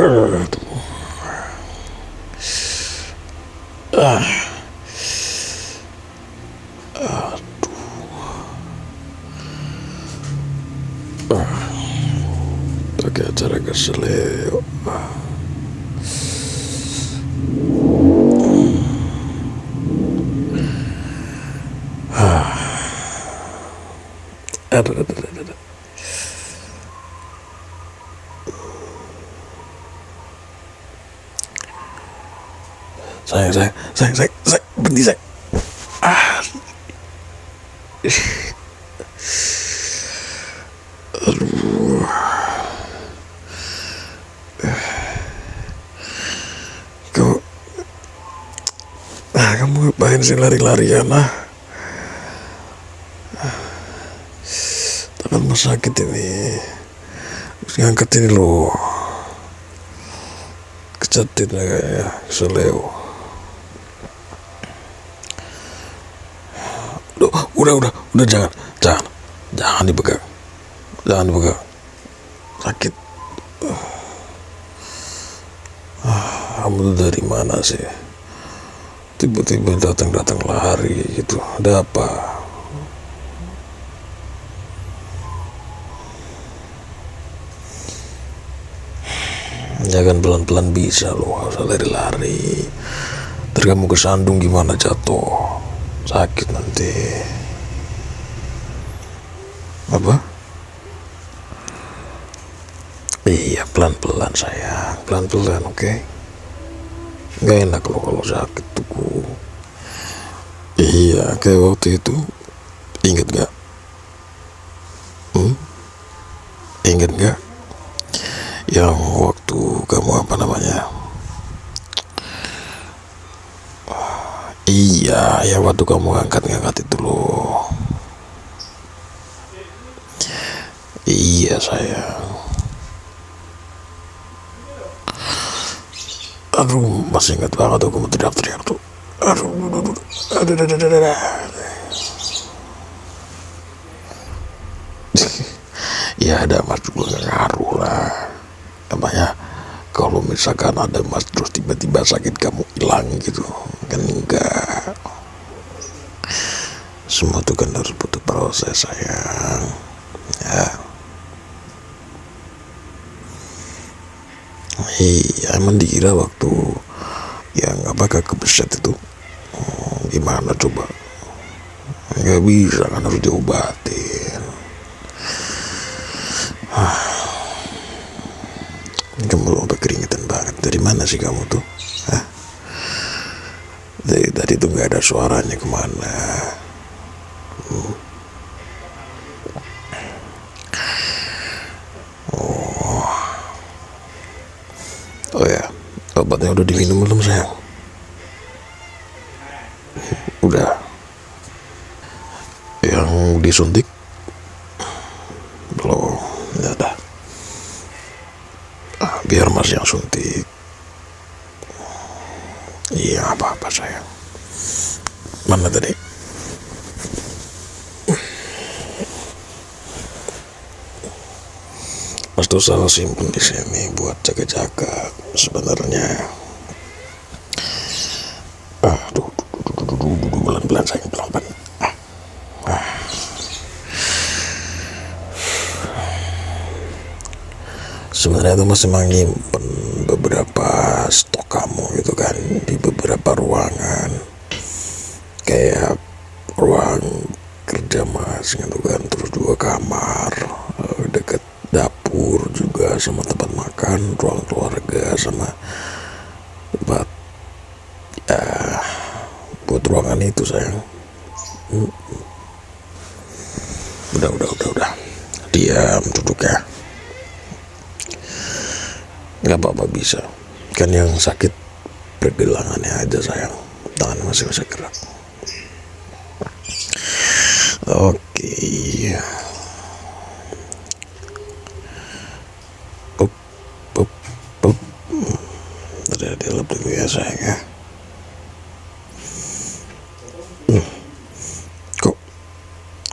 Aduh. Ah, pakai acara keseleo. Aduh. Sayang, berhenti sayang. Ah, aduh. Kau, kamu ngapain sih lari-larian Tangan mas sakit ini. Harus ngangkat ini loh. Kecatin kayak seleo. Duh, udah jangan dipegang. Jangan dipegang. Sakit. Kamu tuh dari mana sih? Tiba-tiba datang lari gitu. Ada apa? Jangan pelan-pelan bisa loh, harus lari-lari. Ntar kamu kesandung gimana jatuh, sakit nanti. Apa? Iya, pelan-pelan sayang, pelan-pelan, oke? Gak enak loh kalau sakit tuh. Iya, kayak waktu itu, inget gak? Inget gak? Yang waktu kamu apa namanya? Iya, ya waktu kamu ngangkat itu loh. Iya sayang. Aduh, masih ingat banget tuh kamu teriak-teriak tuh. Aduh. Ya ada mas juga gak ngaruh lah. Namanya kalau misalkan ada mas terus tiba-tiba sakit kamu hilang gitu kan, enggak. Semua tuh kan harus butuh proses sayang ya. Iya, emang dikira waktu yang apakah kebeset itu gimana coba, nggak bisa kan, harus diobatin. Kamu sampai keringetan banget. Dari mana sih kamu tuh? Dari tadi tuh nggak ada suaranya, kemana? Oh ya, obatnya udah diminum belum sayang? Udah. Yang disuntik belum? Ya udah. Biar mas yang suntik. Iya, apa-apa sayang. Mana tadi? Mas tuh salah simpen di sini buat jaga-jaga sebenarnya. Aduh, pelan-pelan sayang, pelan-pelan. Sebenarnya itu masih menyimpan beberapa stok kamu gitu kan di beberapa ruangan, kayak ruang kerja mas gitu kan, terus 2 kamar deket dapur juga, sama tempat makan, ruang keluarga, sama tempat ya buat ruangan itu sayang. Udah diam, duduk ya. Gak apa-apa, bisa kan, yang sakit pergelangannya aja sayang, tangan masih bisa gerak. Oke. Up. Udah dilap dulu ya sayang ya. Kok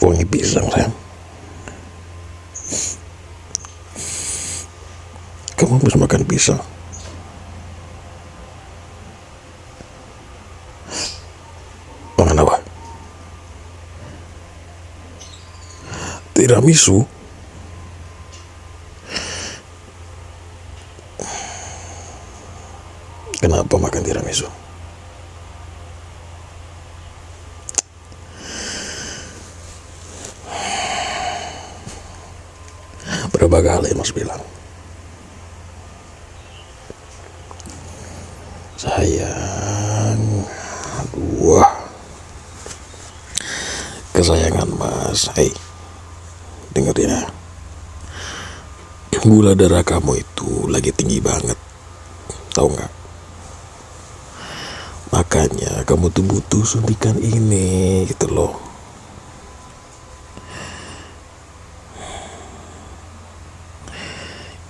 wangi pisang sayang? Kamu habis makan pisang. Makan apa? Tiramisu. Kenapa makan tiramisu? Berapa kali Mas bilang, sayang, aduh, kesayangan Mas. Hei, dengerin ya. Gula darah kamu itu lagi tinggi banget, tahu nggak? Makanya kamu tuh butuh suntikan ini gitu loh.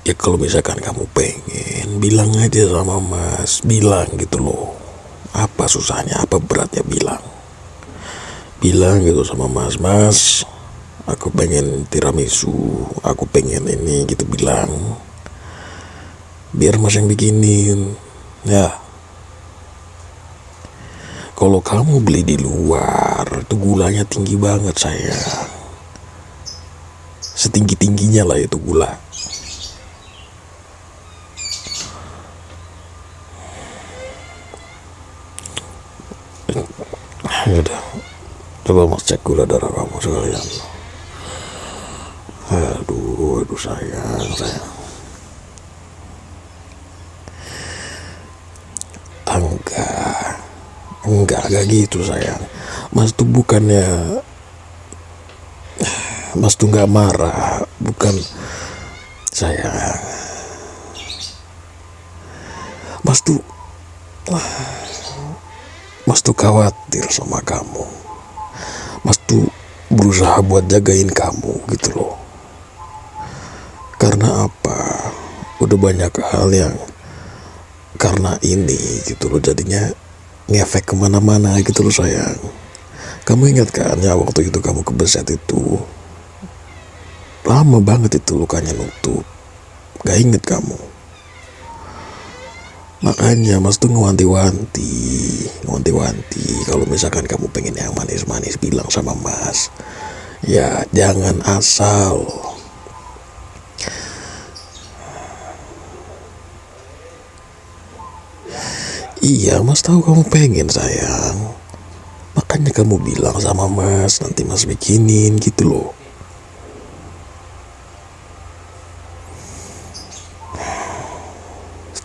Ya kalau misalkan kamu pengen, bilang aja sama Mas, bilang gitu loh. Apa susahnya, apa beratnya, bilang gitu sama Mas. Mas, aku pengen tiramisu, aku pengen ini gitu, bilang. Biar Mas yang bikinin. Ya, kalau kamu beli di luar, itu gulanya tinggi banget sayang. Setinggi-tingginya lah itu gula. Yaudah, coba Mas cek gula darah kamu sekalian. Aduh sayang. Enggak gitu sayang. Mas tuh bukannya, Mas tuh nggak marah, bukan sayang. Mas tuh khawatir sama kamu. Mas tuh berusaha buat jagain kamu gitu loh. Karena apa? Udah banyak hal yang karena ini gitu loh, jadinya ngefek kemana-mana gitu loh sayang. Kamu ingat kan ya waktu itu kamu kebeset itu, lama banget itu lukanya nutup. Gak inget kamu? Makanya Mas tuh ngewanti-wanti kalau misalkan kamu pengen yang manis-manis, bilang sama Mas. Ya jangan asal. Iya, Mas tahu kamu pengen sayang. Makanya kamu bilang sama Mas, nanti Mas bikinin gitu loh.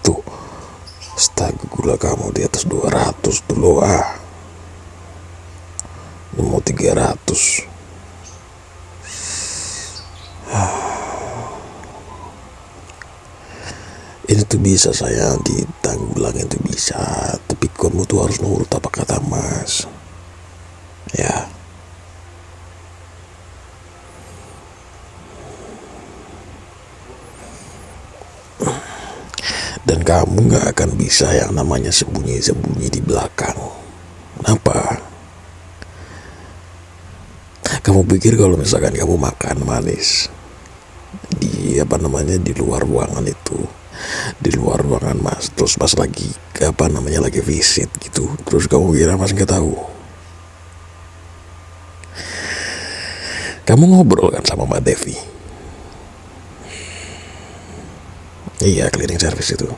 Tuh, astaga, gula kamu di atas 200 tuh loh. Ini mau 300. Ini tuh bisa sayang, ditanggulangin tuh bisa. Tapi kamu tuh harus nurut apa kata Mas. Ya. Dan kamu gak akan bisa yang namanya sembunyi-sembunyi di belakang. Kenapa? Kamu pikir kalau misalkan kamu makan manis di luar ruangan itu, di luar ruangan Mas, terus Mas lagi lagi visit gitu, terus kamu kira Mas nggak tahu? Kamu ngobrol kan sama Mbak Devi? Iya, cleaning service itu.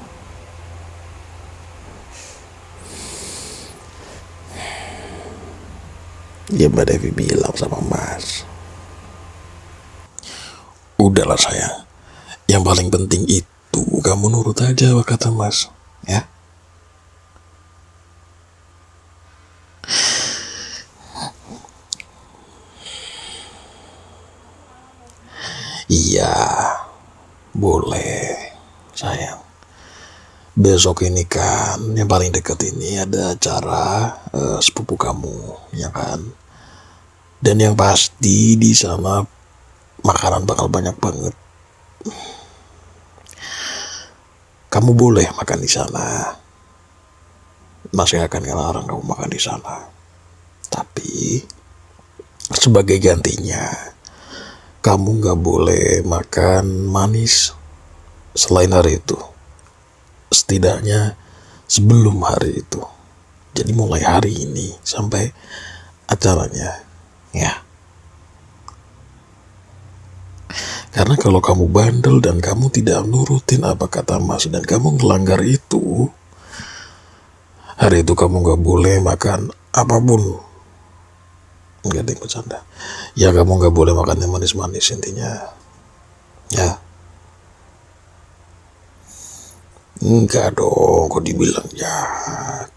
Ya Mbak Devi bilang sama Mas, udahlah sayang, yang paling penting itu kamu nurut aja apa kata Mas, ya. Iya, boleh sayang. Besok ini kan yang paling dekat ini ada acara sepupu kamu, ya kan. Dan yang pasti di sana makanan bakal banyak banget. Kamu boleh makan di sana. Masih akan ngelarang kamu makan di sana. Tapi sebagai gantinya, kamu gak boleh makan manis. selain hari itu, setidaknya sebelum hari itu. Jadi mulai hari ini sampai acaranya, ya. Karena kalau kamu bandel dan kamu tidak nurutin apa kata Mas dan kamu ngelanggar itu, hari itu kamu gak boleh makan apapun. Enggak ada yang bercanda. Ya kamu gak boleh makan yang manis-manis intinya. Ya. Enggak dong, kok dibilang jahat.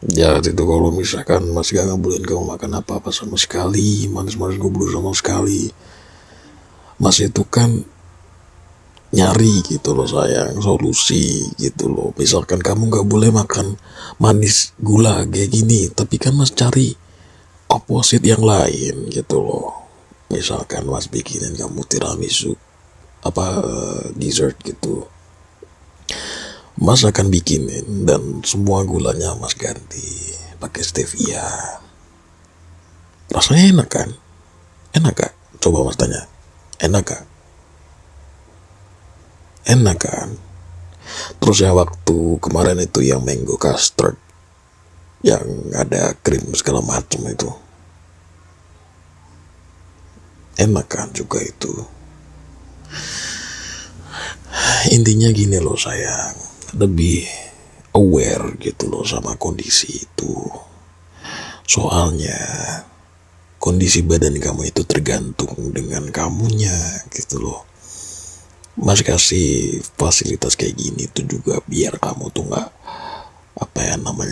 Jahat itu kalau misalkan Mas gak ngebolehin kamu makan apa-apa sama sekali, manis-manis gak boleh sama sekali. Mas itu kan nyari gitu loh sayang, solusi gitu loh. Misalkan kamu gak boleh makan manis gula kayak gini, tapi kan Mas cari opposite yang lain gitu loh. Misalkan Mas bikinin kamu tiramisu, dessert gitu, Mas akan bikinin dan semua gulanya Mas ganti pakai stevia. Rasanya enak kan? Enak gak? Coba Mas tanya. Enak gak? Enak kan? Terus yang waktu kemarin itu yang mango custard, yang ada krim segala macam itu, enak kan juga itu. Intinya gini loh sayang, lebih aware gitu loh sama kondisi itu. Soalnya kondisi badan kamu itu tergantung dengan kamunya gitu loh. Mas kasih fasilitas kayak gini tuh juga biar kamu tuh gak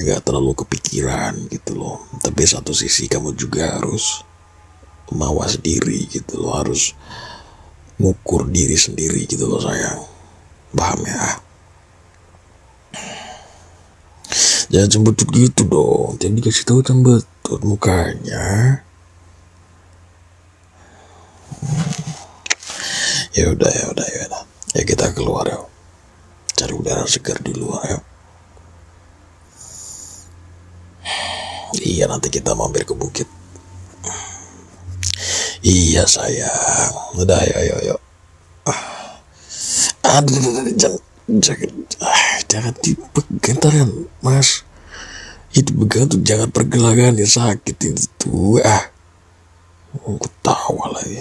gak terlalu kepikiran gitu loh. Tapi satu sisi kamu juga harus mawas diri gitu loh, harus ngukur diri sendiri gitu loh sayang. Paham ya? Jangan cembetut gitu dong, jangan dikasih tahu cembetut mukanya. Ya udah. Ya kita keluar ya. Cari udara segar di luar ya. Iya, nanti kita mampir ke bukit. Iya sayang. Udah ayo. Aduh, jangan dipegang tangan Mas. Itu pegang tuh jangan pergelangan ya, sakit itu. Aku tawa lagi.